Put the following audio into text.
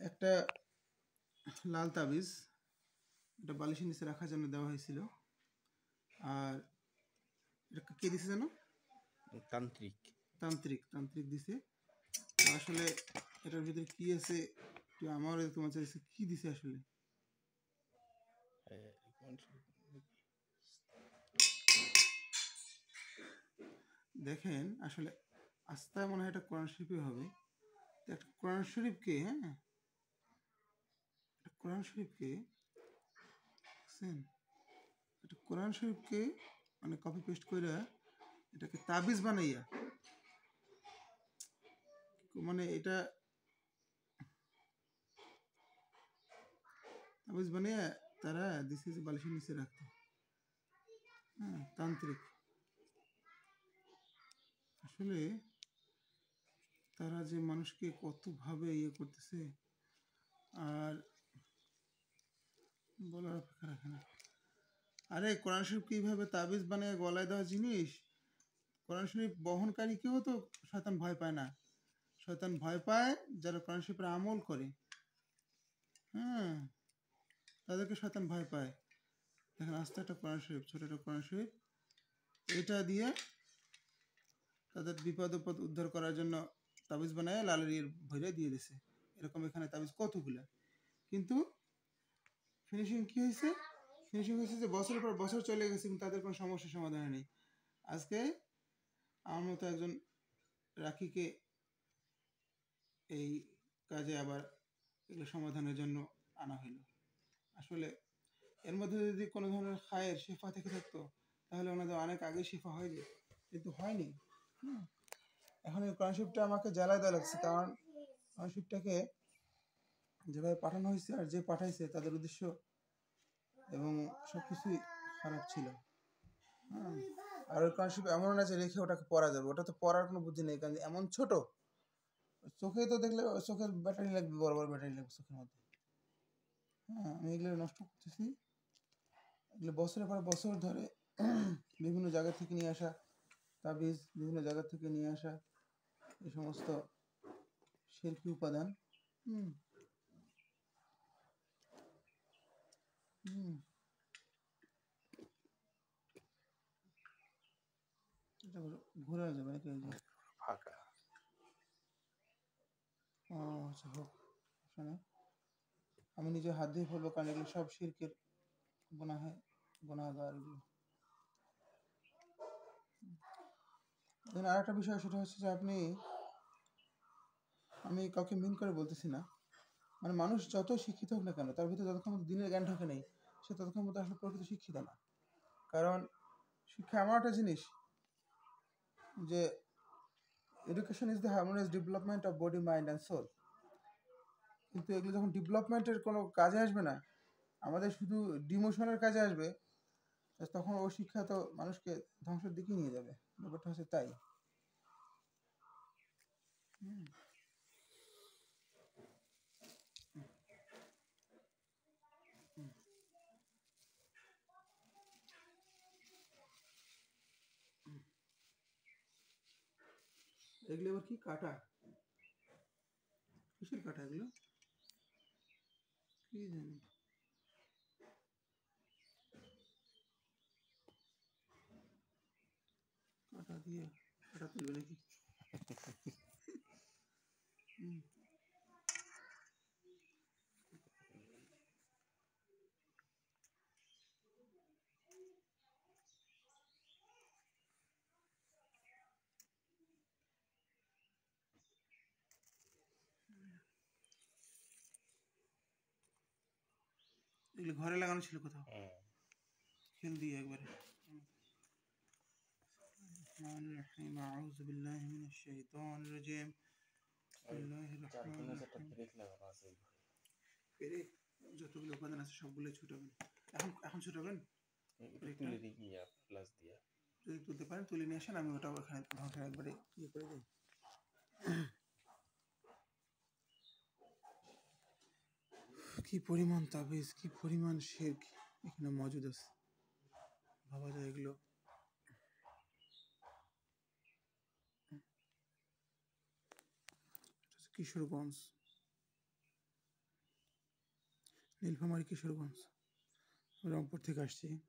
একটা লাল তাবিজ, এটা বালিশের নিচে রাখার জন্য দেওয়া হয়েছিল। আর এটা কে দিছে জানো? তান্ত্রিক তান্ত্রিক দিছে। তো আসলে এটার ভিতরে কি আছে আমার তোমার চাইছে কি দিছে আসলে। দেখেন আসলে আস্তায় মনে হয় এটা কোরআন শরীফই হবে। একটা কোরআন শরীফকে, হ্যাঁ, কোরআন শরীফকে বুঝছেন, একটা কোরআন শরীফকে মানে কপি পেস্ট করে এটাকে তাবিজ বানাইয়া, মানে এটা তাবিজ বানাইয়া তারা দিছে যে বালিশের নিচে রাখতে। হ্যাঁ, তান্ত্রিক আসলে তারা যে মানুষকে কতভাবে ইয়ে করতেছে আর বলার অপেক্ষা রাখে না। আরে কোরআন শরীফ কিভাবে তাবিজ বানিয়ে গলায় দেওয়া জিনিস, কোরআন শরীফ বহনকারীকেও তো শয়তান ভয় পায় না। শয়তান ভয় পায় যারা কোরআন শরীফের আমল করে, হ্যাঁ, তাদেরকে শয়তান ভয় পায়। দেখেন আস্তে একটা কোরআন শরীফ, ছোট একটা কোরআন শরীফ, এটা দিয়ে তাদের বিপদ আপদ উদ্ধার করার জন্য তাবিজ বানায় লালের ভরে দিয়ে দিছে। এরকম এখানে তাবিজ কতগুলা, কিন্তু ফিনিশিং কি হয়েছে? ফিনিশিং হয়েছে যে বছরের পর বছর চলে গেছে কিন্তু তাদের কোনো সমস্যার সমাধান নেই। আজকে আমার মতো একজন রাখিকে এই কাজে আবার এগুলো সমাধানের জন্য আনা হইল। আসলে এর মধ্যে যদি কোনো ধরনের খায়ের শিফা থেকে থাকতো তাহলে ওনাদের অনেক আগে শিফা হয়নি, কিন্তু হয়নি। এখন এই কোরআন শরীফটা আমাকে জ্বালায় দেওয়া লাগছে, কারণ কোরআন শরীফটাকে যেভাবে পাঠানো হয়েছে আর যে পাঠাইছে তাদের উদ্দেশ্য এবং সব কিছুই খারাপ ছিল। হ্যাঁ, আর ওই কোরআন শরীফ এমন না যে রেখে ওটাকে পড়া যাবে, ওটা তো পড়ার কোনো বুদ্ধি নেই, কারণ এমন ছোট, চোখে তো দেখলে চোখের ব্যাটারি লাগবে, বড় বড় ব্যাটারি লাগবে চোখের মধ্যে। হ্যাঁ, আমি এগুলো নষ্ট করতেছি। এগুলো বছরের পর বছর ধরে বিভিন্ন জায়গা থেকে নিয়ে আসা তাবিজ, বিভিন্ন জায়গা থেকে নিয়ে আসা এই সমস্ত শিরকি উপাদান। হুম হুম এটা ঘুরে যাবে নাকি? ফাঁকা। ও আচ্ছা, হোক, শোনে আমি নিজে হাত দিয়ে ফেলবো, কারণ এগুলো সব শিরকের গুনাহগার এগুলো। আর একটা বিষয় সেটা হচ্ছে যে আমি কাউকে মিন করে বলতেছি না, মানে মানুষ যত শিক্ষিত হোক না কেন তার ভিতরে যতক্ষণ মতো দিনের জ্ঞান ঢোকে নেই সে ততক্ষণ মতো আসলে প্রকৃত শিক্ষিত না। কারণ শিক্ষা এমন একটা জিনিস যে education is the harmonious development of body, mind and soul. কিন্তু এগুলো যখন ডেভেলপমেন্টের কোনো কাজে আসবে না, আমাদের শুধু ডিমোশনের কাজে আসবে, তখন ও শিক্ষা তো মানুষকে ধ্বংসের দিকে নিয়ে যাবে। ব্যাপারটা হচ্ছে তাই। এগুলো আবার কি কাটা, কিসের কাটা এগুলো কি জানি, কাটা দিয়ে কাটা তুলবে নাকি? এগুলো ঘরে লাগানো ছিল কোথাও, খেল দিয়ে একবারে। أعوذ بالله من الشيطان الرجيم بسم الله الرحمن الرحيم। পেরেক যতগুলো উপাদান আছে সবগুলো ছুটাবেন। এখন ছুটাবেন, তুলে দিই প্লাস দিয়া, যদি তুলতে পারেন তুলে নিয়ে আসেন, আমি ওটাও এখানে ধ্বংসের একবারে ইয়ে করে দিই। কি পরিমাণ তাবিজ, কি পরিমাণ শিরক এখানে মজুদ আছে, ভাবা যায় এগুলো। কিশোরগঞ্জ নীলফামারী কিশোরগঞ্জ। রংপুর থেকে আসছি।